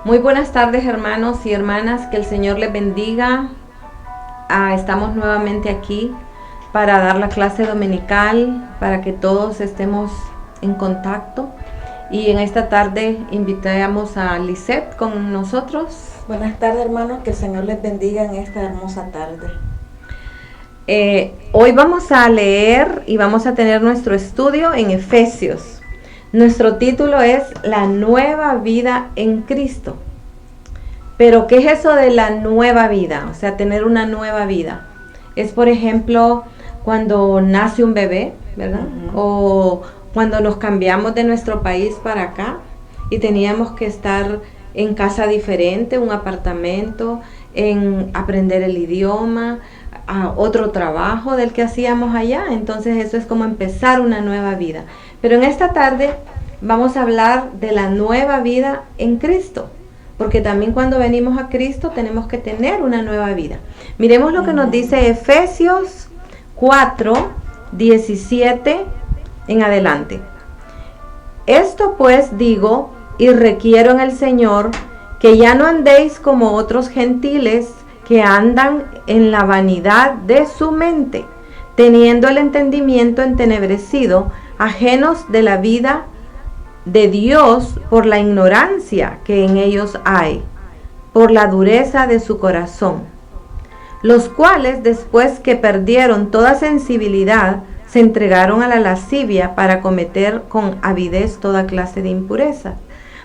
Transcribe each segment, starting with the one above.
Muy buenas tardes, hermanos y hermanas, que el Señor les bendiga. Estamos nuevamente aquí para dar la clase dominical, para que todos estemos en contacto. Y en esta tarde invitamos a Lisette con nosotros. Buenas tardes, hermanos, que el Señor les bendiga en esta hermosa tarde. Hoy vamos a leer y vamos a tener nuestro estudio en Efesios. Nuestro título es La nueva vida en Cristo. Pero ¿qué es eso de la nueva vida? O sea, tener una nueva vida. Es, por ejemplo, cuando nace un bebé, ¿verdad? O cuando nos cambiamos de nuestro país para acá y teníamos que estar en casa diferente, un apartamento, en aprender el idioma, a otro trabajo del que hacíamos allá. Entonces eso es como empezar una nueva vida. Pero en esta tarde vamos a hablar de la nueva vida en Cristo, porque también cuando venimos a Cristo tenemos que tener una nueva vida. Miremos lo que nos dice Efesios 4, 17 en adelante. Esto pues digo y requiero en el Señor, que ya no andéis como otros gentiles que andan en la vanidad de su mente, teniendo el entendimiento entenebrecido, ajenos de la vida de Dios por la ignorancia que en ellos hay, por la dureza de su corazón, los cuales después que perdieron toda sensibilidad, se entregaron a la lascivia para cometer con avidez toda clase de impureza.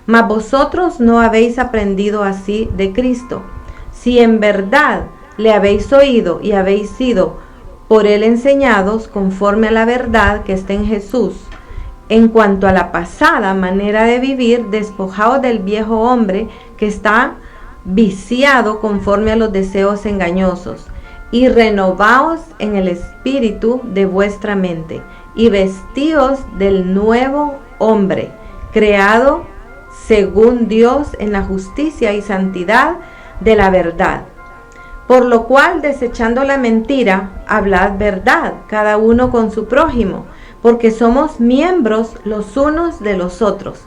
Mas vosotros no habéis aprendido así de Cristo, si en verdad le habéis oído y habéis sido por él enseñados conforme a la verdad que está en Jesús. En cuanto a la pasada manera de vivir, despojaos del viejo hombre que está viciado conforme a los deseos engañosos, y renovaos en el espíritu de vuestra mente, y vestíos del nuevo hombre, creado según Dios en la justicia y santidad de la verdad. Por lo cual, desechando la mentira, hablad verdad, cada uno con su prójimo, porque somos miembros los unos de los otros.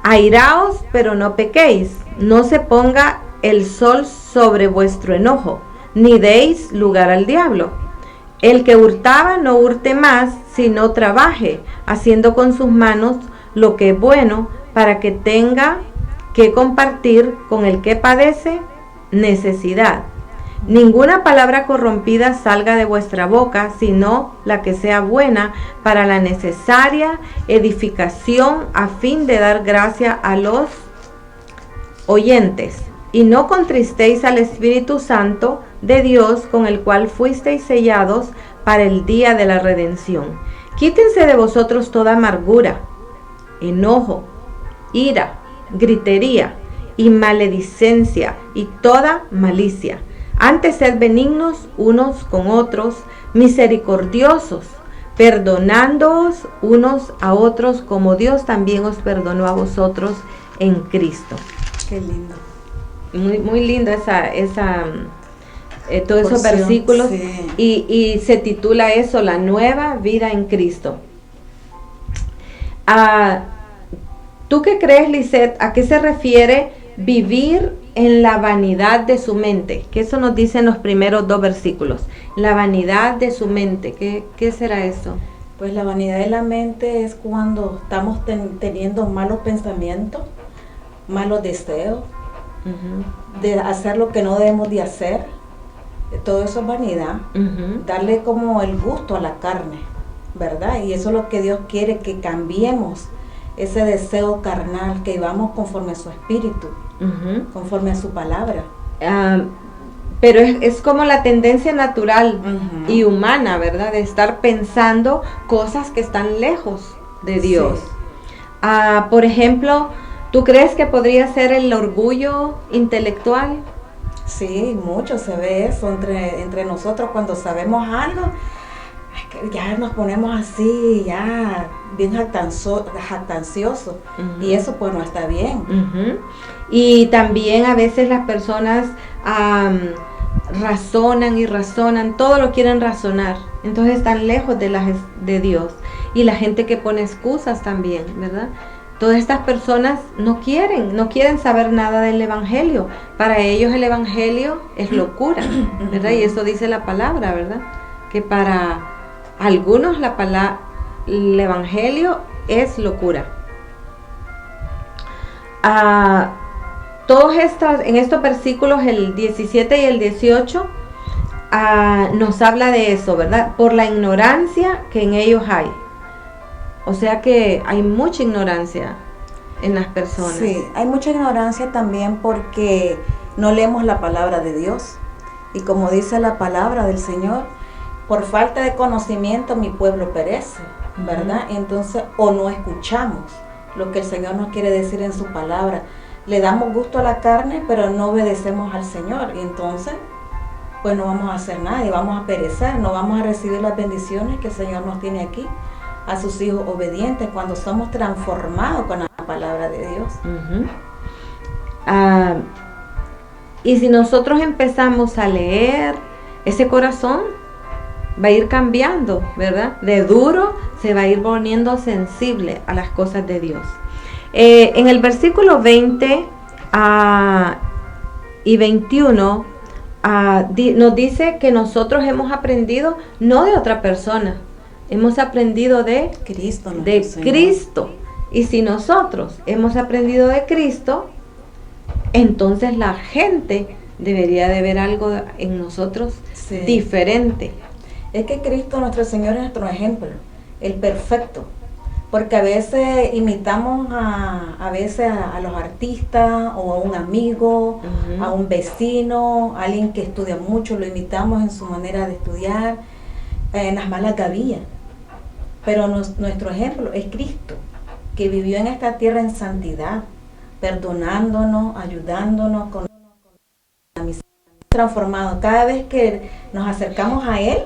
Airaos, pero no pequéis, no se ponga el sol sobre vuestro enojo, ni deis lugar al diablo. El que hurtaba no hurte más, sino trabaje, haciendo con sus manos lo que es bueno, para que tenga que compartir con el que padece necesidad. Ninguna palabra corrompida salga de vuestra boca, sino la que sea buena para la necesaria edificación, a fin de dar gracia a los oyentes. Y no contristéis al Espíritu Santo de Dios, con el cual fuisteis sellados para el día de la redención. Quítense de vosotros toda amargura, enojo, ira, gritería y maledicencia y toda malicia. Antes sed benignos unos con otros, misericordiosos, perdonándoos unos a otros, como Dios también os perdonó a vosotros en Cristo. Qué lindo. Muy lindo todos esos versículos, sí. y se titula eso, la nueva vida en Cristo. ¿Tú qué crees, Lisette? ¿A qué se refiere vivir en la vanidad de su mente? Que eso nos dice en los primeros dos versículos. La vanidad de su mente. ¿Qué será eso? Pues la vanidad de la mente es cuando estamos teniendo malos pensamientos, malos deseos, de hacer lo que no debemos de hacer. Todo eso es vanidad. Darle como el gusto a la carne, ¿verdad? Y eso es lo que Dios quiere, que cambiemos ese deseo carnal, que vamos conforme a su espíritu, conforme a su palabra. Pero es como la tendencia natural y humana, ¿verdad? De estar pensando cosas que están lejos de Dios. Sí. Por ejemplo, ¿tú crees que podría ser el orgullo intelectual? Sí, mucho se ve eso entre nosotros cuando sabemos algo. Ya nos ponemos así, ya bien jactanciosos, y eso pues no está bien. Y también a veces las personas razonan y razonan, todo lo quieren razonar, entonces están lejos de Dios. Y la gente que pone excusas también, ¿verdad? todas estas personas no quieren saber nada del Evangelio. Para ellos el Evangelio es locura, ¿verdad? Y eso dice la palabra, ¿verdad? Que para algunos el Evangelio es locura. En estos versículos, el 17 y el 18, nos habla de eso, ¿verdad? Por la ignorancia que en ellos hay. O sea que hay mucha ignorancia en las personas. Sí, hay mucha ignorancia también porque no leemos la palabra de Dios. Y como dice la palabra del Señor, por falta de conocimiento mi pueblo perece, ¿verdad? Entonces, o no escuchamos lo que el Señor nos quiere decir en su palabra. Le damos gusto a la carne, pero no obedecemos al Señor. Y entonces, pues no vamos a hacer nada y vamos a perecer, no vamos a recibir las bendiciones que el Señor nos tiene aquí a sus hijos obedientes cuando somos transformados con la palabra de Dios. Y si nosotros empezamos a leer, ese corazón va a ir cambiando, ¿verdad? De duro se va a ir poniendo sensible a las cosas de Dios. En el versículo 20 y 21 nos dice que nosotros hemos aprendido no de otra persona, hemos aprendido de Cristo. Cristo. Y si nosotros hemos aprendido de Cristo, entonces la gente debería de ver algo en nosotros diferente. Es que Cristo, nuestro Señor, es nuestro ejemplo, el perfecto. Porque a veces imitamos a los artistas o a un amigo, a un vecino, a alguien que estudia mucho, lo imitamos en su manera de estudiar, en las malas gavillas. Pero nuestro ejemplo es Cristo, que vivió en esta tierra en santidad, perdonándonos, ayudándonos con la misericordia, transformado. Cada vez que nos acercamos a Él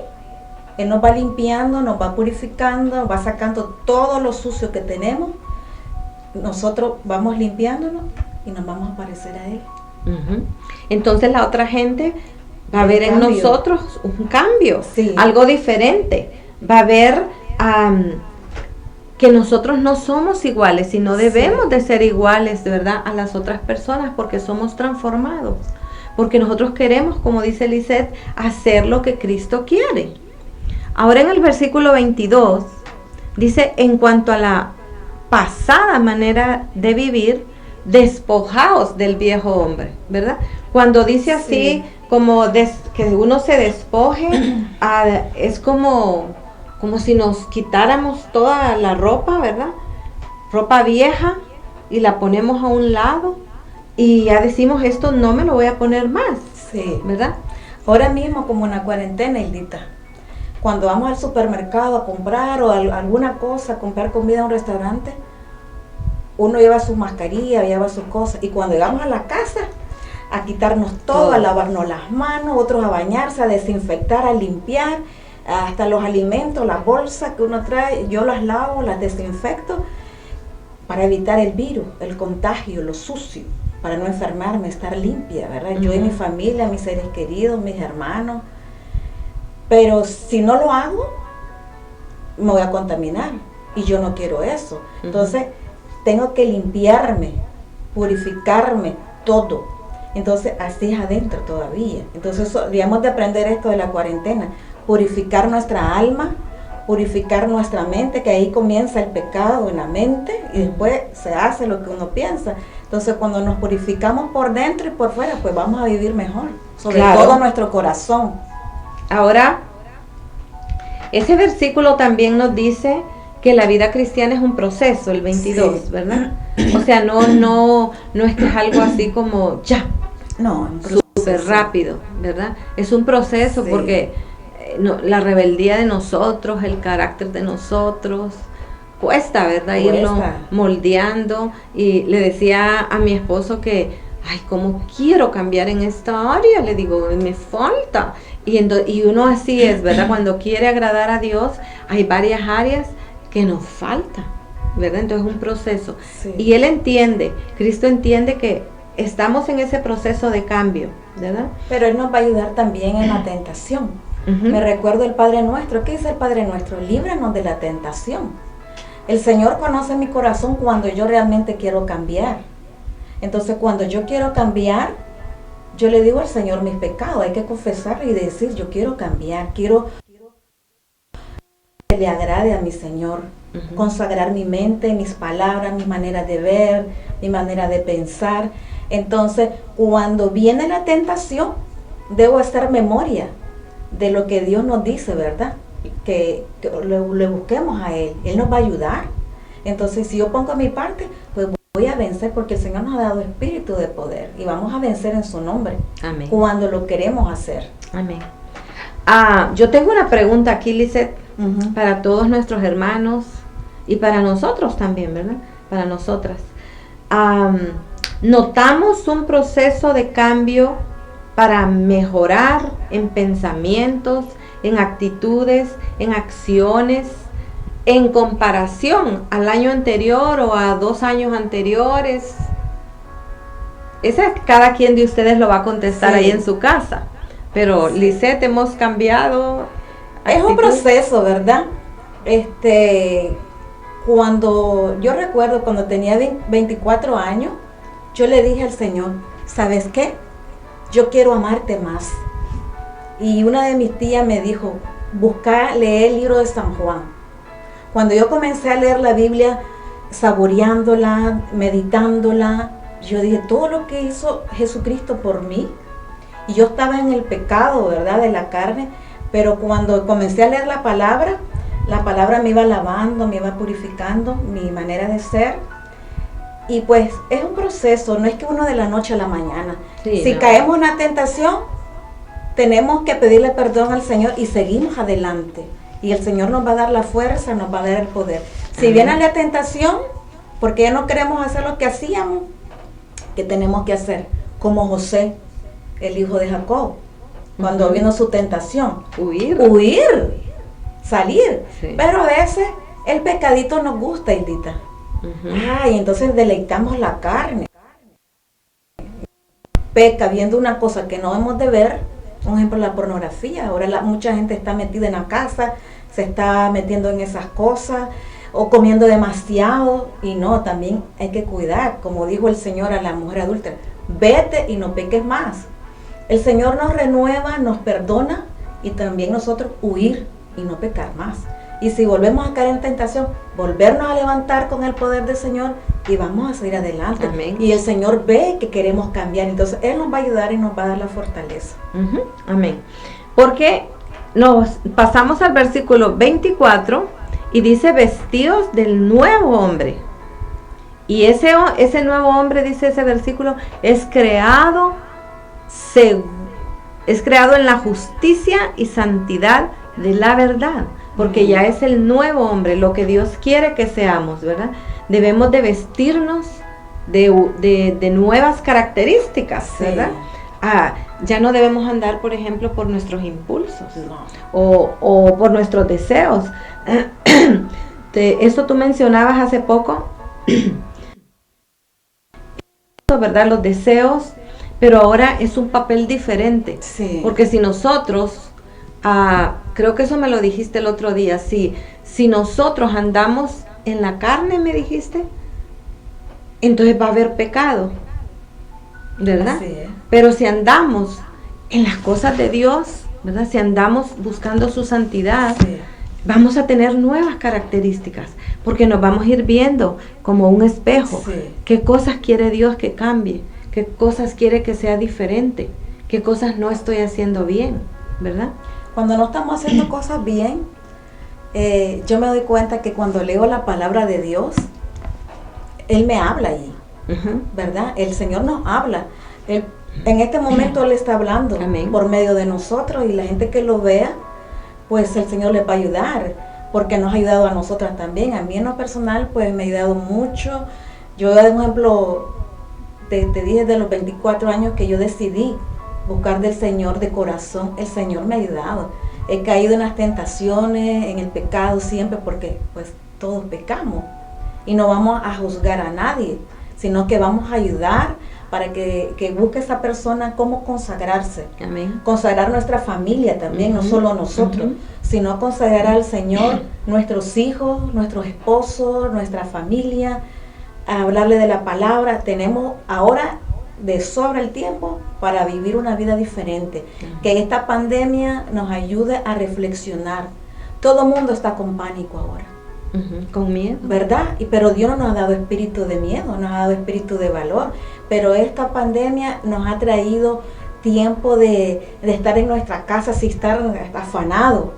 nos va limpiando, nos va purificando, va sacando todo lo sucio que tenemos. Nosotros vamos limpiándonos y nos vamos a parecer a Él. Entonces la otra gente va a ver en nosotros un cambio, algo diferente. Va a ver que nosotros no somos iguales, sino debemos de ser iguales, de verdad, a las otras personas, porque somos transformados. Porque nosotros queremos, como dice Lisette, hacer lo que Cristo quiere. Ahora en el versículo 22 dice, en cuanto a la pasada manera de vivir, despojaos del viejo hombre, ¿verdad? Cuando dice así, como que uno se despoje, es como si nos quitáramos toda la ropa, ¿verdad? Ropa vieja, y la ponemos a un lado, y ya decimos, esto no me lo voy a poner más, ¿verdad? Ahora mismo, como en la cuarentena, Hildita, cuando vamos al supermercado a comprar o alguna cosa, a comprar comida a un restaurante, uno lleva su mascarilla, lleva sus cosas, y cuando llegamos a la casa, a quitarnos todo, a lavarnos las manos, otros a bañarse, a desinfectar, a limpiar, hasta los alimentos, las bolsas que uno trae, yo las lavo, las desinfecto, para evitar el virus, el contagio, lo sucio, para no enfermarme, estar limpia, ¿verdad? Yo y mi familia, mis seres queridos, mis hermanos. Pero si no lo hago, me voy a contaminar. Y yo no quiero eso. Entonces, tengo que limpiarme, purificarme, todo. Entonces, así es adentro todavía. Entonces, debemos de aprender esto de la cuarentena. Purificar nuestra alma, purificar nuestra mente, que ahí comienza el pecado en la mente y después se hace lo que uno piensa. Entonces, cuando nos purificamos por dentro y por fuera, pues vamos a vivir mejor. Sobre todo nuestro corazón. Ahora, ese versículo también nos dice que la vida cristiana es un proceso, el 22, ¿verdad? O sea, no es que es algo así como ya, súper rápido, ¿verdad? Es un proceso porque la rebeldía de nosotros, el carácter de nosotros, cuesta, ¿verdad? Irlo moldeando. Y le decía a mi esposo que, ay, ¿cómo quiero cambiar en esta área? Le digo, me falta. Y uno así es, ¿verdad? Cuando quiere agradar a Dios, hay varias áreas que nos falta, ¿verdad? Entonces es un proceso. Y Él entiende, Cristo entiende que estamos en ese proceso de cambio, ¿verdad? Pero Él nos va a ayudar también en la tentación. Me recuerdo el Padre Nuestro. ¿Qué dice el Padre Nuestro? Líbranos de la tentación. El Señor conoce mi corazón cuando yo realmente quiero cambiar. Entonces, cuando yo quiero cambiar, yo le digo al Señor mis pecados. Hay que confesar y decir, yo quiero cambiar, quiero que le agrade a mi Señor. Consagrar mi mente, mis palabras, mi manera de ver, mi manera de pensar. Entonces, cuando viene la tentación, debo hacer memoria de lo que Dios nos dice, ¿verdad? Que le busquemos a Él. Él nos va a ayudar. Entonces, si yo pongo mi parte, pues voy a vencer, porque el Señor nos ha dado espíritu de poder y vamos a vencer en su nombre. Amén. Cuando lo queremos hacer. Amén. Yo tengo una pregunta aquí, Lisette, para todos nuestros hermanos y para nosotros también, ¿verdad? Para nosotras. ¿Notamos un proceso de cambio para mejorar en pensamientos, en actitudes, en acciones, en comparación al año anterior o a 2 años anteriores? Esa cada quien de ustedes lo va a contestar ahí en su casa. Pero Lisette, hemos cambiado. Es un proceso, ¿verdad? Cuando yo recuerdo cuando tenía 24 años, yo le dije al Señor, ¿sabes qué? Yo quiero amarte más. Y una de mis tías me dijo, busca leer el libro de San Juan. Cuando yo comencé a leer la Biblia, saboreándola, meditándola, yo dije, todo lo que hizo Jesucristo por mí, y yo estaba en el pecado, ¿verdad?, de la carne, pero cuando comencé a leer la palabra me iba lavando, me iba purificando mi manera de ser. Y pues es un proceso, no es que uno de la noche a la mañana. Si caemos en una tentación, tenemos que pedirle perdón al Señor y seguimos adelante. Y el Señor nos va a dar la fuerza, nos va a dar el poder. Si viene la tentación, porque ya no queremos hacer lo que hacíamos, ¿qué tenemos que hacer? Como José, el hijo de Jacob, cuando vino su tentación. Huir, salir. Sí. Pero a veces el pecadito nos gusta, Edita. Y entonces deleitamos la carne. Peca viendo una cosa que no hemos de ver, por ejemplo la pornografía. Ahora mucha gente está metida en la casa, se está metiendo en esas cosas, o comiendo demasiado, y no, también hay que cuidar, como dijo el Señor a la mujer adúltera, vete y no peques más. El Señor nos renueva, nos perdona, y también nosotros huir y no pecar más. Y si volvemos a caer en tentación, volvernos a levantar con el poder del Señor y vamos a seguir adelante. Amén. Y el Señor ve que queremos cambiar, entonces Él nos va a ayudar y nos va a dar la fortaleza. Amén. Porque nos pasamos al versículo 24 y dice vestidos del nuevo hombre. Y ese nuevo hombre, dice ese versículo, es creado en la justicia y santidad de la verdad. Porque ya es el nuevo hombre, lo que Dios quiere que seamos, ¿verdad? Debemos de vestirnos de nuevas características, ¿verdad? Ya no debemos andar, por ejemplo, por nuestros impulsos o por nuestros deseos. Eso tú mencionabas hace poco, ¿verdad? Los deseos, pero ahora es un papel diferente. Sí. Porque si nosotros... creo que eso me lo dijiste el otro día. Si nosotros andamos en la carne, me dijiste, entonces va a haber pecado, ¿verdad? Así es. Pero si andamos en las cosas de Dios, ¿verdad? Si andamos buscando su santidad, vamos a tener nuevas características, porque nos vamos a ir viendo como un espejo. ¿Qué cosas quiere Dios que cambie? ¿Qué cosas quiere que sea diferente? ¿Qué cosas no estoy haciendo bien? ¿Verdad? Cuando no estamos haciendo cosas bien, yo me doy cuenta que cuando leo la palabra de Dios, Él me habla allí, ¿verdad? El Señor nos habla. En este momento Él está hablando por medio de nosotros, y la gente que lo vea, pues el Señor les va a ayudar, porque nos ha ayudado a nosotras también. A mí en lo personal, pues me ha ayudado mucho. Yo, por ejemplo, te dije de los 24 años que yo decidí buscar del Señor de corazón. El Señor me ha ayudado. He caído en las tentaciones, en el pecado siempre, porque pues todos pecamos. Y no vamos a juzgar a nadie, sino que vamos a ayudar, para que busque esa persona cómo consagrarse. Amén. Consagrar nuestra familia también, no solo nosotros, sino consagrar al Señor nuestros hijos, nuestros esposos, nuestra familia, hablarle de la palabra. Tenemos ahora de sobra el tiempo para vivir una vida diferente. Que esta pandemia nos ayude a reflexionar. Todo el mundo está con pánico ahora. Con miedo. ¿Verdad? Pero Dios no nos ha dado espíritu de miedo, nos ha dado espíritu de valor. Pero esta pandemia nos ha traído tiempo de estar en nuestra casa sin estar afanados.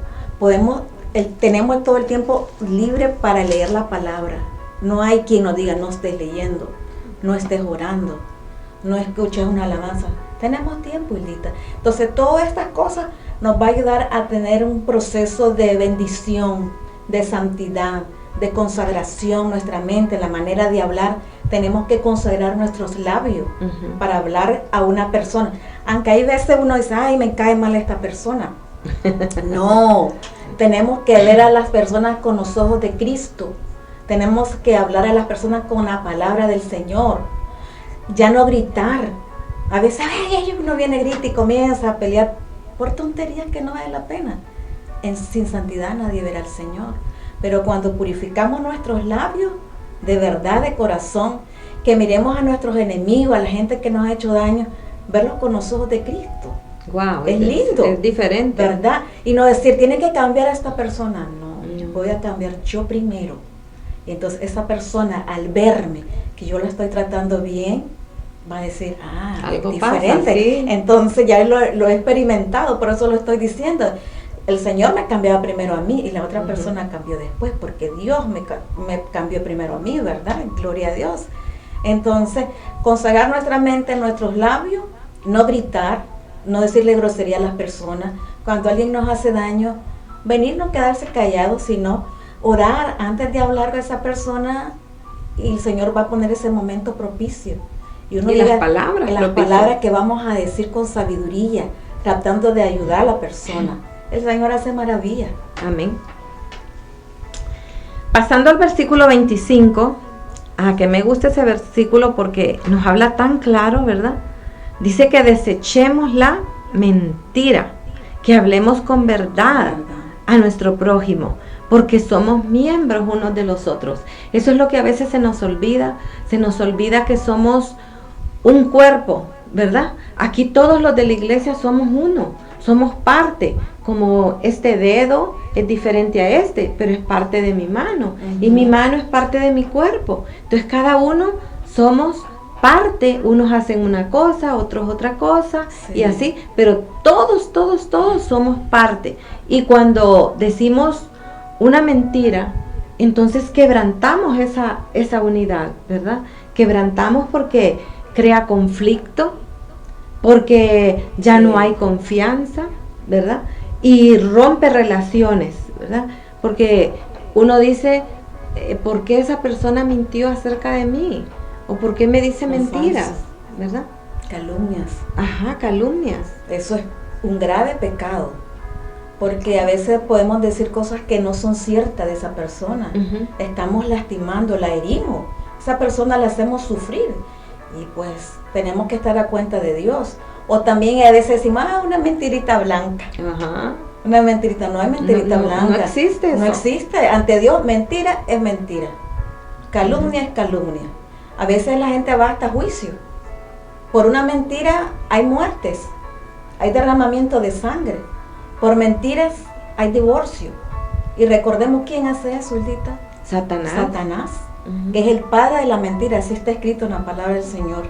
Tenemos todo el tiempo libre para leer la palabra. No hay quien nos diga, no estés leyendo, no estés orando, no escuches una alabanza. Tenemos tiempo, Hildita. Entonces, todas estas cosas nos va a ayudar a tener un proceso de bendición, de santidad, de consagración. Nuestra mente, la manera de hablar, tenemos que consagrar nuestros labios para hablar a una persona. Aunque hay veces uno dice, ay, me cae mal esta persona. No, tenemos que ver a las personas con los ojos de Cristo. Tenemos que hablar a las personas con la palabra del Señor. Ya no gritar. A veces uno viene, grita y comienza a pelear por tonterías que no vale la pena. Sin santidad nadie verá al Señor. Pero cuando purificamos nuestros labios, de verdad, de corazón, que miremos a nuestros enemigos, a la gente que nos ha hecho daño, verlos con los ojos de Cristo. Wow, es lindo. Es diferente. ¿Verdad? Y no decir, tiene que cambiar a esta persona. No, voy a cambiar yo primero. Y entonces esa persona, al verme, que yo la estoy tratando bien, va a decir, algo es diferente. Pasa, ¿sí? Entonces ya lo he experimentado, por eso lo estoy diciendo. El Señor me cambiaba primero a mí y la otra persona cambió después, porque Dios me cambió primero a mí, ¿verdad? Gloria a Dios. Entonces, consagrar nuestra mente, nuestros labios, no gritar, no decirle grosería a las personas. Cuando alguien nos hace daño, venir, no quedarse callados, sino orar antes de hablar con esa persona, y el Señor va a poner ese momento propicio. Y las palabras que vamos a decir con sabiduría, tratando de ayudar a la persona. El Señor hace maravilla. Amén. Pasando al versículo 25, que me gusta ese versículo porque nos habla tan claro, ¿verdad? Dice que desechemos la mentira, que hablemos con verdad a nuestro prójimo, porque somos miembros unos de los otros. Eso es lo que a veces se nos olvida que somos un cuerpo, ¿verdad? Aquí todos los de la iglesia somos uno, somos parte, como este dedo es diferente a este, pero es parte de mi mano, y mi mano es parte de mi cuerpo. Entonces cada uno somos parte, unos hacen una cosa, otros otra cosa, y así, pero todos somos parte. Y cuando decimos una mentira, entonces quebrantamos esa unidad, ¿verdad? Quebrantamos porque crea conflicto, porque ya no hay confianza, ¿verdad? Y rompe relaciones, ¿verdad? Porque uno dice, ¿por qué esa persona mintió acerca de mí? ¿O por qué me dice mentiras? Falso. ¿Verdad? Calumnias. Calumnias. Eso es un grave pecado, porque a veces podemos decir cosas que no son ciertas de esa persona. Estamos lastimando, la herimos. Esa persona la hacemos sufrir. Y pues tenemos que estar a cuenta de Dios. O también a veces decimos, una mentirita blanca. Una mentirita, no hay mentirita blanca. No existe eso. No existe. Ante Dios, mentira es mentira. Calumnia es calumnia. A veces la gente va hasta juicio. Por una mentira hay muertes, hay derramamiento de sangre. Por mentiras hay divorcio. Y recordemos quién hace eso, Hildita. Satanás. Que es el padre de la mentira, así está escrito en la palabra del Señor.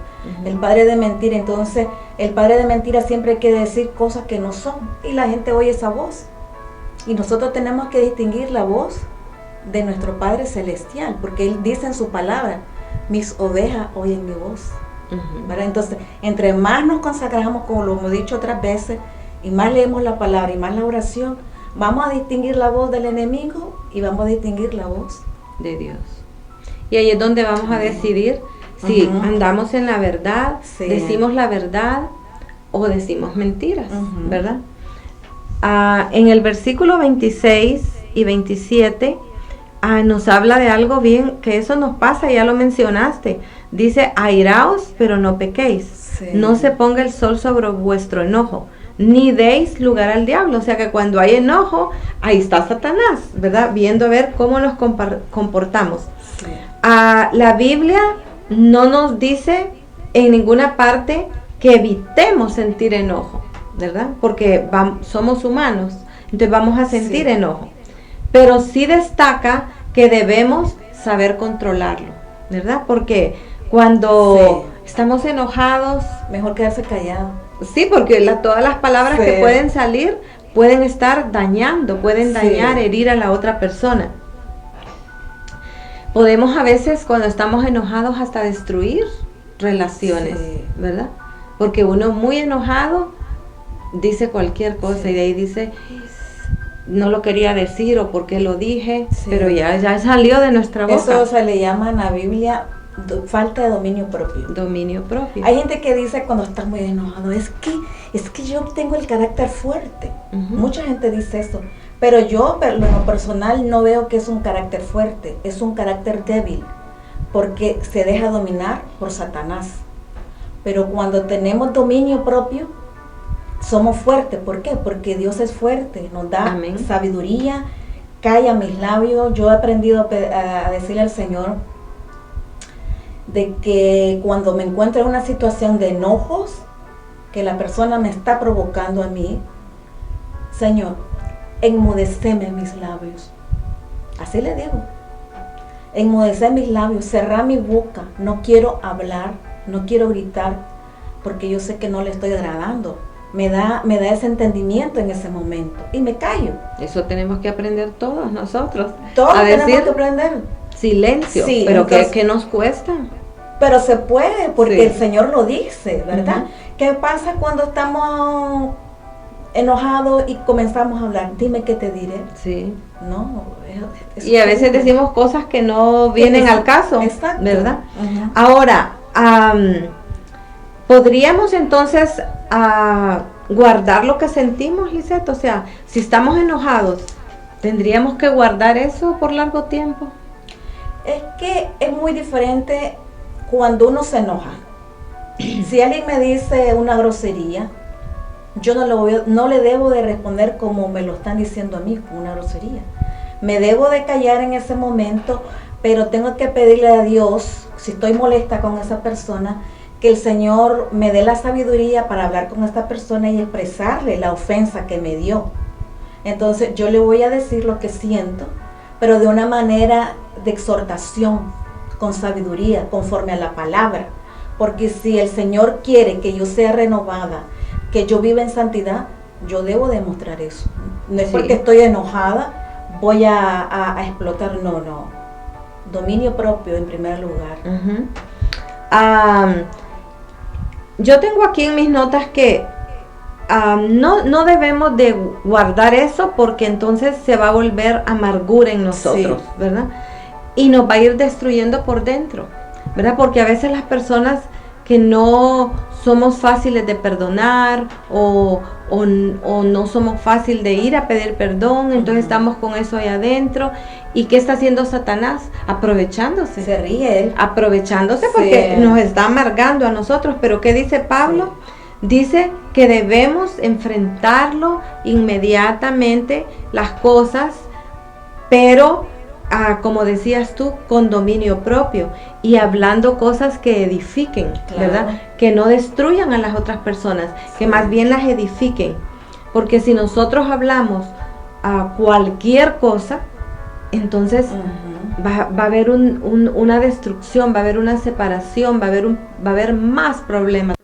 El padre de mentira. Entonces, el padre de mentira siempre quiere decir cosas que no son, y la gente oye esa voz. Y nosotros tenemos que distinguir la voz de nuestro Padre Celestial, porque Él dice en su palabra, mis ovejas oyen mi voz. ¿Verdad? Entonces, entre más nos consagramos, como lo hemos dicho otras veces, y más leemos la palabra y más la oración, vamos a distinguir la voz del enemigo y vamos a distinguir la voz de Dios. Y ahí es donde vamos a decidir si andamos en la verdad, decimos la verdad o decimos mentiras, ¿verdad? En el versículo 26 y 27 nos habla de algo bien, que eso nos pasa, ya lo mencionaste. Dice, airaos, pero no pequéis. Sí. No se ponga el sol sobre vuestro enojo, ni deis lugar al diablo. O sea que cuando hay enojo, ahí está Satanás, ¿verdad? Viendo a ver cómo nos comportamos. Sí. La Biblia no nos dice en ninguna parte que evitemos sentir enojo, ¿verdad? Porque somos humanos, entonces vamos a sentir enojo. Pero sí destaca que debemos saber controlarlo, ¿verdad? Porque cuando estamos enojados... Mejor quedarse callado. Sí, porque todas las palabras que pueden salir pueden estar dañando, pueden dañar, herir a la otra persona. Podemos a veces, cuando estamos enojados, hasta destruir relaciones, ¿verdad? Porque uno muy enojado dice cualquier cosa y de ahí dice, no lo quería decir o por qué lo dije, pero ya salió de nuestra boca. Eso se le llama en la Biblia falta de dominio propio. Dominio propio. Hay gente que dice cuando está muy enojado, es que yo tengo el carácter fuerte. Mucha gente dice eso. Pero yo, en lo personal, no veo que es un carácter fuerte, es un carácter débil, porque se deja dominar por Satanás. Pero cuando tenemos dominio propio, somos fuertes. ¿Por qué? Porque Dios es fuerte, nos da sabiduría, calla mis labios. Yo he aprendido a decirle al Señor de que cuando me encuentro en una situación de enojos, que la persona me está provocando a mí, Señor, enmudeceme mis labios. Así le digo. Enmudecer mis labios, cerrar mi boca. No quiero hablar, no quiero gritar, porque yo sé que no le estoy agradando. Me da ese entendimiento en ese momento y me callo. Eso tenemos que aprender todos nosotros. Todos tenemos que aprender. Silencio, pero entonces, ¿qué nos cuesta? Pero se puede, porque el Señor lo dice, ¿verdad? ¿Qué pasa cuando estamos enojados y comenzamos a hablar? Dime qué te diré. Sí. No. Y a veces decimos cosas que no vienen al caso, ¿verdad? Ahora, ¿podríamos entonces guardar lo que sentimos, Lisette? O sea, si estamos enojados, ¿tendríamos que guardar eso por largo tiempo? Es que es muy diferente cuando uno se enoja. Si alguien me dice una grosería, yo no le debo de responder como me lo están diciendo a mí, con una grosería. Me debo de callar en ese momento, pero tengo que pedirle a Dios, si estoy molesta con esa persona, que el Señor me dé la sabiduría para hablar con esta persona y expresarle la ofensa que me dio. Entonces yo le voy a decir lo que siento, pero de una manera de exhortación, con sabiduría, conforme a la palabra. Porque si el Señor quiere que yo sea renovada, que yo viva en santidad, yo debo demostrar eso. No es porque estoy enojada, voy a explotar, no. Dominio propio en primer lugar. Yo tengo aquí en mis notas que no debemos de guardar eso, porque entonces se va a volver amargura en nosotros, ¿verdad? Y nos va a ir destruyendo por dentro, ¿verdad? Porque a veces las personas que no somos fáciles de perdonar o no somos fáciles de ir a pedir perdón, entonces estamos con eso ahí adentro. ¿Y qué está haciendo Satanás? Aprovechándose. Se ríe él. Aprovechándose porque nos está amargando a nosotros. Pero ¿qué dice Pablo? Dice que debemos enfrentarlo inmediatamente las cosas, pero como decías tú, con dominio propio y hablando cosas que edifiquen, ¿verdad? Que no destruyan a las otras personas, que más bien las edifiquen. Porque si nosotros hablamos a cualquier cosa, entonces va a haber una destrucción, va a haber una separación, va a haber más problemas.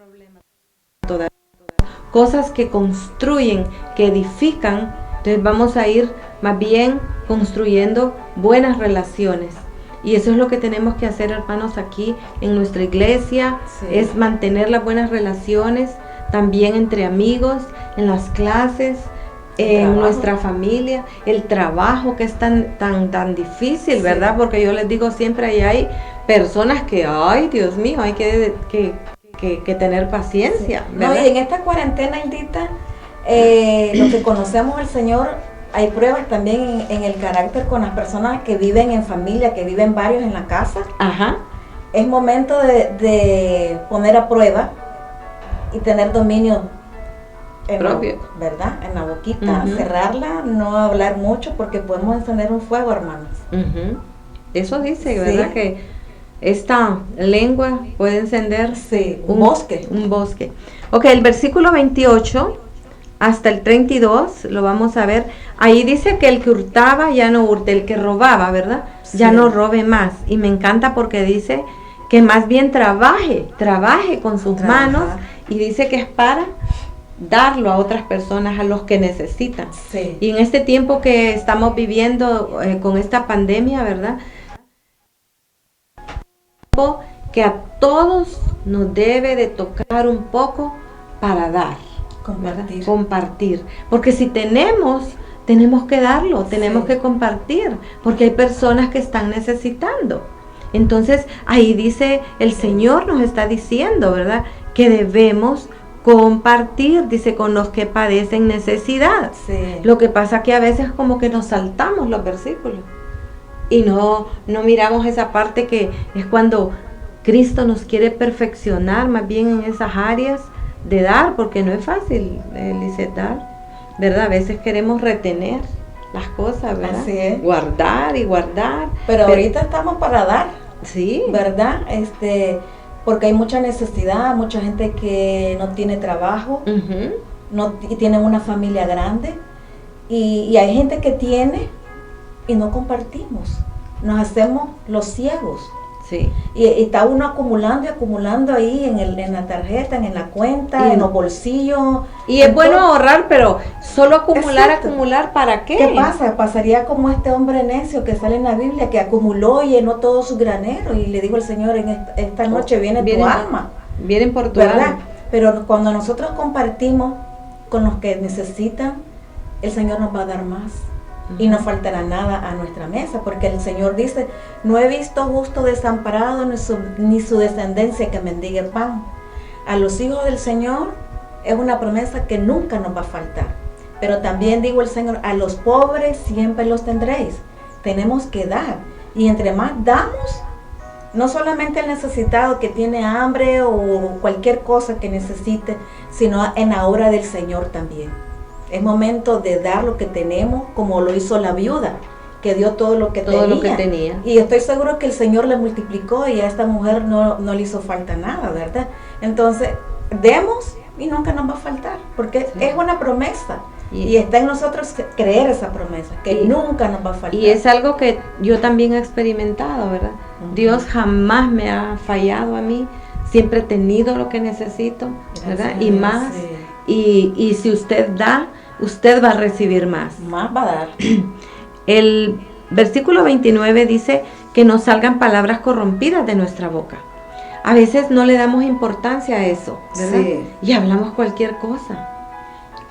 Cosas que construyen, que edifican, entonces vamos a ir más bien construyendo buenas relaciones. Y eso es lo que tenemos que hacer, hermanos, aquí en nuestra iglesia, es mantener las buenas relaciones, también entre amigos, en las clases, en nuestra familia, el trabajo que es tan difícil, ¿verdad? Porque yo les digo siempre, ahí hay personas que, ay, Dios mío, hay que tener paciencia, ¿verdad? No, y en esta cuarentena, Hildita, lo que conocemos al Señor, hay pruebas también en el carácter con las personas que viven en familia, que viven varios en la casa. Ajá. Es momento de poner a prueba y tener dominio propio, ¿verdad? En la boquita, cerrarla, no hablar mucho porque podemos encender un fuego, hermanos. Eso dice, ¿verdad? Que esta lengua puede encender un bosque. Un bosque. Ok, el versículo 28 hasta el 32 lo vamos a ver. Ahí dice que el que hurtaba ya no hurte, el que robaba, ¿verdad? Ya no robe más. Y me encanta porque dice que más bien trabaje con sus manos, y dice que es para darlo a otras personas, a los que necesitan. Y en este tiempo que estamos viviendo con esta pandemia, ¿verdad? Que a todos nos debe de tocar un poco para dar, compartir, porque si tenemos que darlo, tenemos que compartir, porque hay personas que están necesitando. Entonces ahí dice, el Señor nos está diciendo, ¿verdad?, que debemos compartir, dice, con los que padecen necesidad. Lo que pasa que a veces como que nos saltamos los versículos y no miramos esa parte que es cuando Cristo nos quiere perfeccionar más bien en esas áreas de dar, porque no es fácil, Lisette, dar, ¿verdad? A veces queremos retener las cosas, ¿verdad? Así es. Guardar y guardar. Pero ahorita estamos para dar. Sí. ¿Verdad? Porque hay mucha necesidad, mucha gente que no tiene trabajo, y tiene una familia grande, y hay gente que tiene y no compartimos, nos hacemos los ciegos. Sí. Y está uno acumulando y acumulando ahí en la tarjeta, en la cuenta, en los bolsillos. Y es bueno ahorrar, pero solo acumular, ¿para qué? ¿Qué pasa? Pasaría como este hombre necio que sale en la Biblia, que acumuló y llenó todo su granero, y le dijo al Señor, esta noche viene tu alma. Vienen por tu ¿verdad? alma. Pero cuando nosotros compartimos con los que necesitan, el Señor nos va a dar más. Y no faltará nada a nuestra mesa, porque el Señor dice, no he visto justo desamparado ni su descendencia que mendigue pan. A los hijos del Señor es una promesa que nunca nos va a faltar. Pero también digo el Señor, a los pobres siempre los tendréis. Tenemos que dar, y entre más damos, no solamente el necesitado que tiene hambre o cualquier cosa que necesite, sino en la obra del Señor también. Es momento de dar lo que tenemos, como lo hizo la viuda, que dio todo lo que tenía. Y estoy seguro que el Señor le multiplicó y a esta mujer no le hizo falta nada, ¿verdad? Entonces, demos y nunca nos va a faltar, porque es una promesa. Y está en nosotros creer esa promesa, que nunca nos va a faltar. Y es algo que yo también he experimentado, ¿verdad? Dios jamás me ha fallado a mí, siempre he tenido lo que necesito, ¿verdad? Y más. Y si usted da, usted va a recibir más. Más va a dar. El versículo 29 dice que no salgan palabras corrompidas de nuestra boca. A veces no le damos importancia a eso, ¿verdad? Y hablamos cualquier cosa.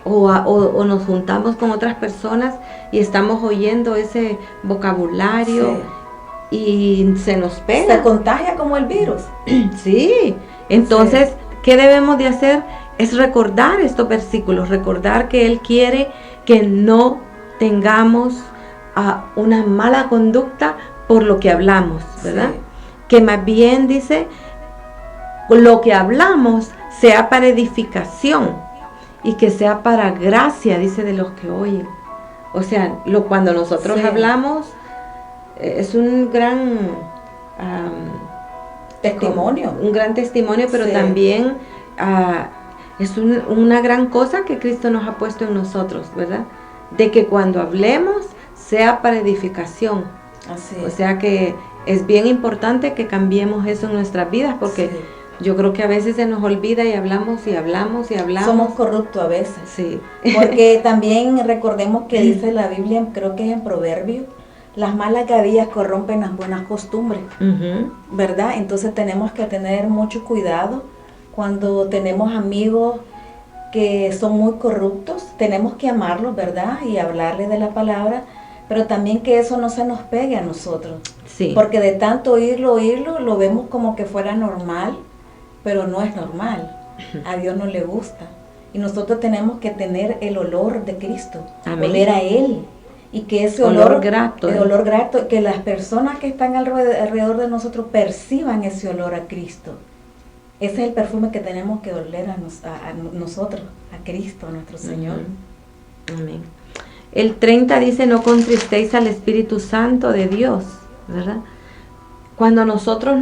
O nos juntamos con otras personas y estamos oyendo ese vocabulario y se nos pega. Se contagia como el virus. Sí. Entonces, ¿qué debemos de hacer? Es recordar estos versículos, recordar que Él quiere que no tengamos una mala conducta por lo que hablamos, ¿verdad? Que más bien dice, lo que hablamos sea para edificación y que sea para gracia, dice, de los que oyen. O sea, cuando nosotros hablamos, es un gran testimonio. Un gran testimonio, pero también es una gran cosa que Cristo nos ha puesto en nosotros, ¿verdad? De que cuando hablemos sea para edificación. Así es. O sea que es bien importante que cambiemos eso en nuestras vidas, porque yo creo que a veces se nos olvida y hablamos y hablamos y hablamos. Somos corruptos a veces. Sí. Porque también recordemos que dice la Biblia, creo que es en Proverbios, las malas gavillas corrompen las buenas costumbres, ¿verdad? Entonces tenemos que tener mucho cuidado cuando tenemos amigos que son muy corruptos. Tenemos que amarlos, ¿verdad? Y hablarles de la palabra, pero también que eso no se nos pegue a nosotros. Sí. Porque de tanto oírlo, lo vemos como que fuera normal, pero no es normal. A Dios no le gusta. Y nosotros tenemos que tener el olor de Cristo, Amén. oler a Él. Y que ese Olor grato, el olor grato, que las personas que están alrededor de nosotros perciban ese olor a Cristo. Ese es el perfume que tenemos que oler a nosotros, a Cristo, a nuestro Señor. Amén. El 30 dice, no contristéis al Espíritu Santo de Dios, ¿verdad? Cuando nosotros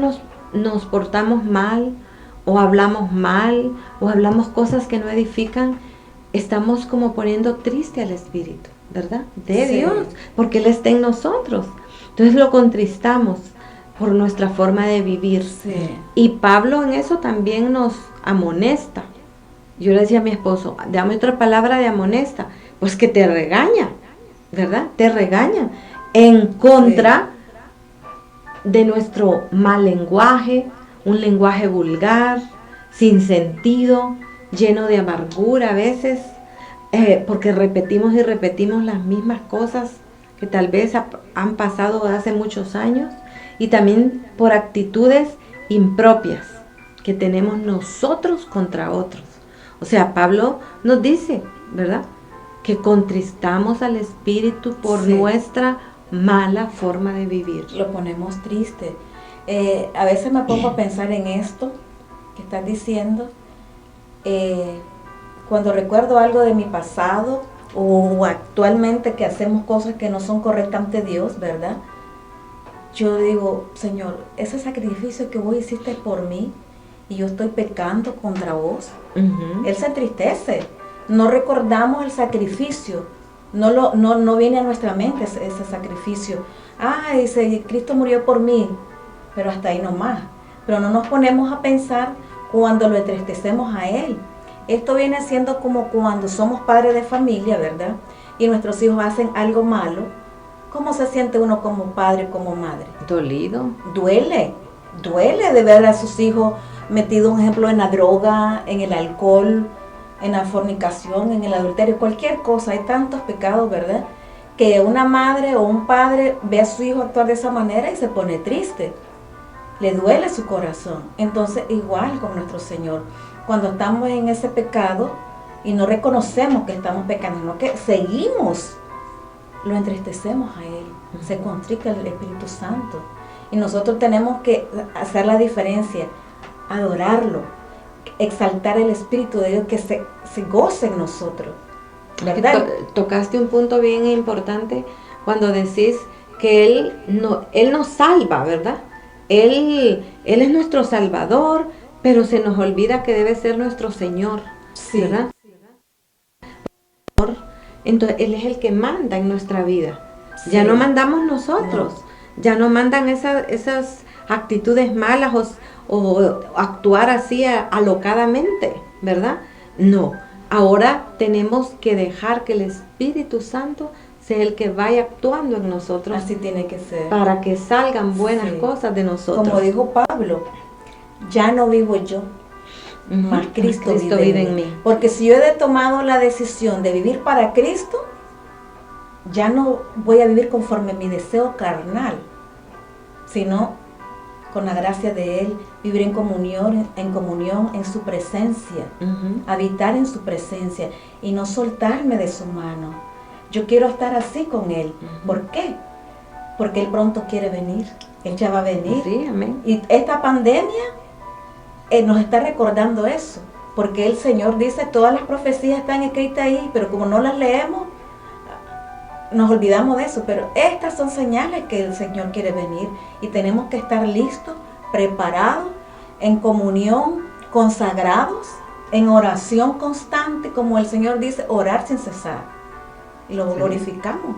nos portamos mal, o hablamos mal, o hablamos cosas que no edifican, estamos como poniendo triste al Espíritu, ¿verdad? De Sí. Dios, porque Él está en nosotros. Entonces lo contristamos por nuestra forma de vivir. Sí. Y Pablo en eso también nos amonesta. Yo le decía a mi esposo, dame otra palabra de amonesta, pues que te regaña, ¿verdad? Te regaña en contra de nuestro mal lenguaje, un lenguaje vulgar, sin sentido, lleno de amargura a veces, porque repetimos y repetimos las mismas cosas que tal vez han pasado hace muchos años, y también por actitudes impropias que tenemos nosotros contra otros. O sea, Pablo nos dice, ¿verdad?, que contristamos al Espíritu por nuestra mala forma de vivir. Lo ponemos triste. A veces me pongo a pensar en esto que estás diciendo. Cuando recuerdo algo de mi pasado o actualmente que hacemos cosas que no son correctas ante Dios, ¿verdad? Yo digo, Señor, ese sacrificio que vos hiciste por mí y yo estoy pecando contra vos. Él se entristece. No recordamos el sacrificio. No viene a nuestra mente ese sacrificio. Dice, Cristo murió por mí, pero hasta ahí nomás. Pero no nos ponemos a pensar cuando lo entristecemos a Él. Esto viene siendo como cuando somos padres de familia, ¿verdad? Y nuestros hijos hacen algo malo. ¿Cómo se siente uno como padre, como madre? Dolido. Duele de ver a sus hijos metidos, un ejemplo, en la droga, en el alcohol, en la fornicación, en el adulterio, cualquier cosa. Hay tantos pecados, ¿verdad?, que una madre o un padre ve a su hijo actuar de esa manera y se pone triste. Le duele su corazón. Entonces, igual con nuestro Señor. Cuando estamos en ese pecado y no reconocemos que estamos pecando, sino que seguimos, lo entristecemos a Él. Se contrista el Espíritu Santo. Y nosotros tenemos que hacer la diferencia, adorarlo, exaltar el Espíritu de Dios, que se goce en nosotros, ¿verdad? Tocaste un punto bien importante cuando decís que Él nos salva, ¿verdad? Él es nuestro Salvador, pero se nos olvida que debe ser nuestro Señor, ¿verdad? Entonces Él es el que manda en nuestra vida. Sí. Ya no mandamos nosotros, ya no mandan esas actitudes malas o actuar así alocadamente, ¿verdad? No, ahora tenemos que dejar que el Espíritu Santo sea el que vaya actuando en nosotros. Así tiene que ser. Para que salgan buenas cosas de nosotros. Como dijo Pablo, ya no vivo yo, mas Cristo vive en mí. Porque si yo he tomado la decisión de vivir para Cristo, ya no voy a vivir conforme a mi deseo carnal, sino con la gracia de Él, vivir en comunión en su presencia, habitar en su presencia y no soltarme de su mano. Yo quiero estar así con Él. ¿Por qué? Porque Él pronto quiere venir. Él ya va a venir. Sí, amén. Y esta pandemia nos está recordando eso. Porque el Señor dice, todas las profecías están escritas ahí, pero como no las leemos, nos olvidamos de eso. Pero estas son señales que el Señor quiere venir. Y tenemos que estar listos, preparados, en comunión, consagrados, en oración constante, como el Señor dice, orar sin cesar. Y lo glorificamos.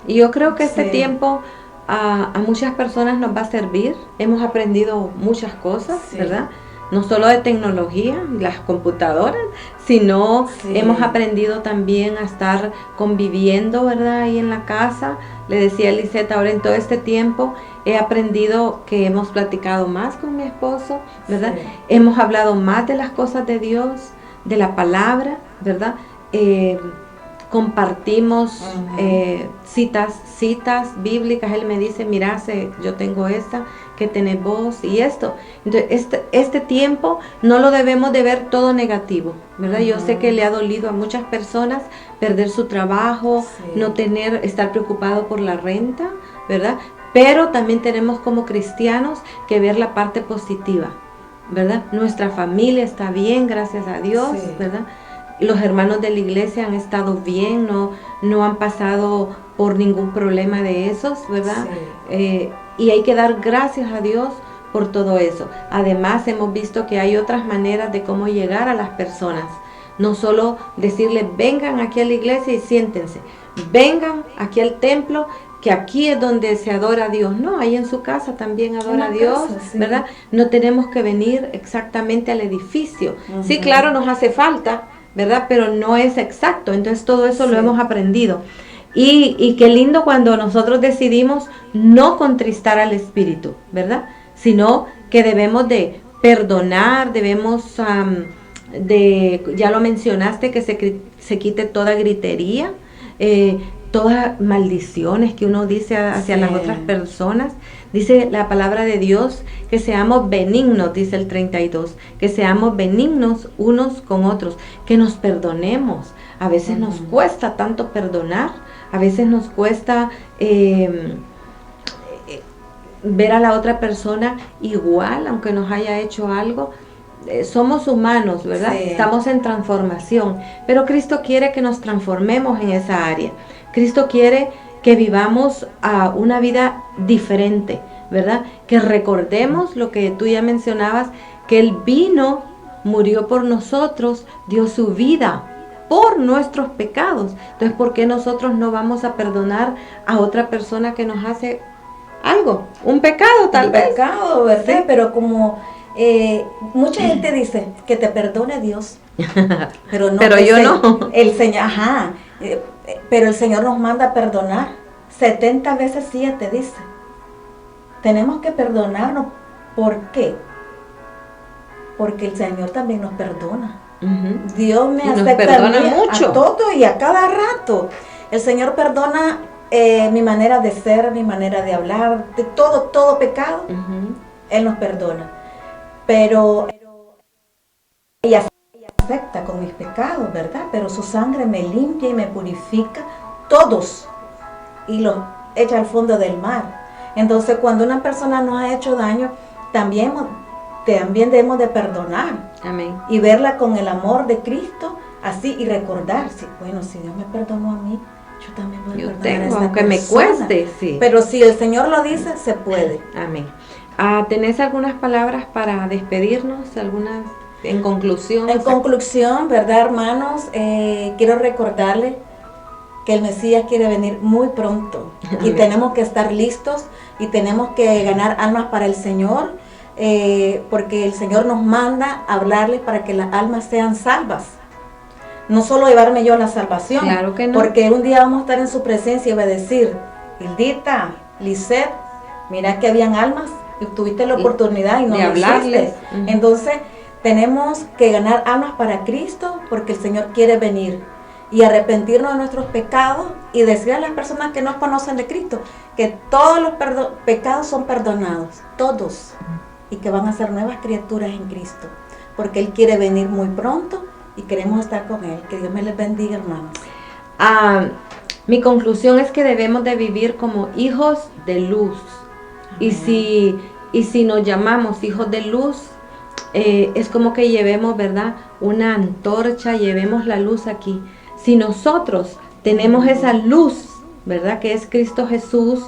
Y yo creo que este tiempo a muchas personas nos va a servir. Hemos aprendido muchas cosas, ¿verdad? No solo de tecnología, las computadoras, sino hemos aprendido también a estar conviviendo, ¿verdad? Ahí en la casa. Le decía a Lisette, ahora en todo este tiempo he aprendido que hemos platicado más con mi esposo, ¿verdad? Hemos hablado más de las cosas de Dios, de la palabra, ¿verdad? compartimos citas bíblicas. Él me dice, mira, yo tengo esta, que tenés vos y esto. Entonces, este tiempo no lo debemos de ver todo negativo, ¿verdad? Yo sé que le ha dolido a muchas personas perder su trabajo, no estar preocupado por la renta, ¿verdad? Pero también tenemos como cristianos que ver la parte positiva, ¿verdad? Nuestra familia está bien, gracias a Dios, ¿verdad? Los hermanos de la iglesia han estado bien, no han pasado por ningún problema de esos, ¿verdad? Y hay que dar gracias a Dios por todo eso. Además, hemos visto que hay otras maneras de cómo llegar a las personas. No solo decirles, vengan aquí a la iglesia y siéntense. Vengan aquí al templo, que aquí es donde se adora a Dios. No, ahí en su casa también adora a Dios, ¿verdad? No tenemos que venir exactamente al edificio. Sí, claro, nos hace falta, ¿verdad? Pero no es exacto. Entonces, todo eso lo hemos aprendido. Y qué lindo cuando nosotros decidimos no contristar al Espíritu, ¿verdad? Sino que debemos de perdonar, debemos ya lo mencionaste, que se quite toda gritería, todas maldiciones que uno dice hacia las otras personas. Dice la palabra de Dios que seamos benignos, dice el 32, que seamos benignos unos con otros, que nos perdonemos. A veces nos cuesta tanto perdonar. A veces nos cuesta ver a la otra persona igual, aunque nos haya hecho algo. Somos humanos, ¿verdad? Estamos en transformación, pero Cristo quiere que nos transformemos en esa área. Cristo quiere que vivamos una vida diferente, ¿verdad? Que recordemos lo que tú ya mencionabas, que Él vino, murió por nosotros, dio su vida por nuestros pecados. Entonces, ¿por qué nosotros no vamos a perdonar a otra persona que nos hace algo? Un pecado, tal vez. Un pecado, ¿verdad? Pero como mucha gente dice que te perdone Dios, pero no. Pero yo no. El Señor, pero el Señor nos manda a perdonar 70 veces 7, dice. Tenemos que perdonarnos. ¿Por qué? Porque el Señor también nos perdona. Dios me acepta a todo y a cada rato. El Señor perdona mi manera de ser, mi manera de hablar, de todo pecado. Él nos perdona. Pero ella acepta con mis pecados, ¿verdad? Pero su sangre me limpia y me purifica todos y los echa al fondo del mar. Entonces, cuando una persona nos ha hecho daño, también debemos de perdonar. Amén. Y verla con el amor de Cristo, así, y recordar, bueno, si Dios me perdonó a mí, yo también voy a perdonar a esta aunque persona. Me cueste, sí. Pero si el Señor lo dice, se puede. Amén. ¿Tenés algunas palabras para despedirnos? ¿Algunas en conclusión? En conclusión, ¿verdad, hermanos? Quiero recordarles que el Mesías quiere venir muy pronto. Amén. Y tenemos que estar listos y tenemos que ganar almas para el Señor. Porque el Señor nos manda a hablarles para que las almas sean salvas. No solo llevarme yo a la salvación, claro que no. Porque un día vamos a estar en su presencia y va a decir, Hildita, Lisette, mira que habían almas y tuviste la oportunidad y no lo hiciste. Entonces tenemos que ganar almas para Cristo, porque el Señor quiere venir y arrepentirnos de nuestros pecados y decir a las personas que no conocen de Cristo que todos los pecados son perdonados, todos, y que van a ser nuevas criaturas en Cristo, porque Él quiere venir muy pronto y queremos estar con Él. Que Dios me les bendiga, hermanos. Mi conclusión es que debemos de vivir como hijos de luz. Y si nos llamamos hijos de luz, es como que llevemos, ¿verdad?, una antorcha, llevemos la luz aquí. Si nosotros tenemos esa luz, ¿verdad?, que es Cristo Jesús,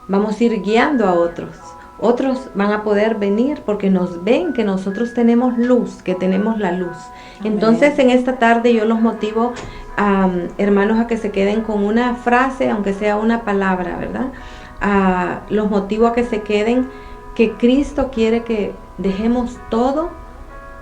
vamos a ir guiando a otros. Otros van a poder venir porque nos ven que nosotros tenemos luz, que tenemos la luz. Amén. Entonces, en esta tarde yo los motivo, hermanos, a que se queden con una frase, aunque sea una palabra, ¿verdad? Los motivo a que se queden, que Cristo quiere que dejemos todo,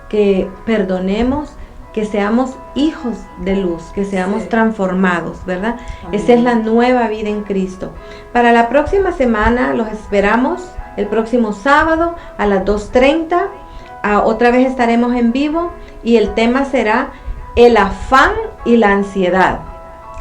que perdonemos, que seamos hijos de luz, que seamos transformados, ¿verdad? Amén. Esa es la nueva vida en Cristo. Para la próxima semana los esperamos. El próximo sábado a las 2:30 otra vez estaremos en vivo y el tema será el afán y la ansiedad.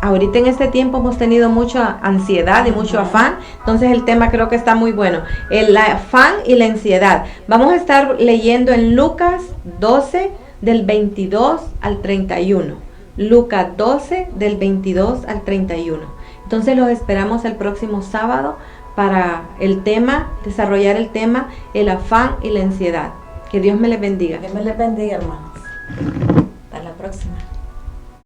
ahorita en este tiempo hemos tenido mucha ansiedad y mucho afán, entonces el tema creo que está muy bueno, el afán y la ansiedad. Vamos a estar leyendo en Lucas 12 del 22 al 31. Lucas 12 del 22 al 31. Entonces los esperamos el próximo sábado para el tema, desarrollar el tema, el afán y la ansiedad. Que Dios me les bendiga. Que Dios me les bendiga, hermanos. Hasta la próxima.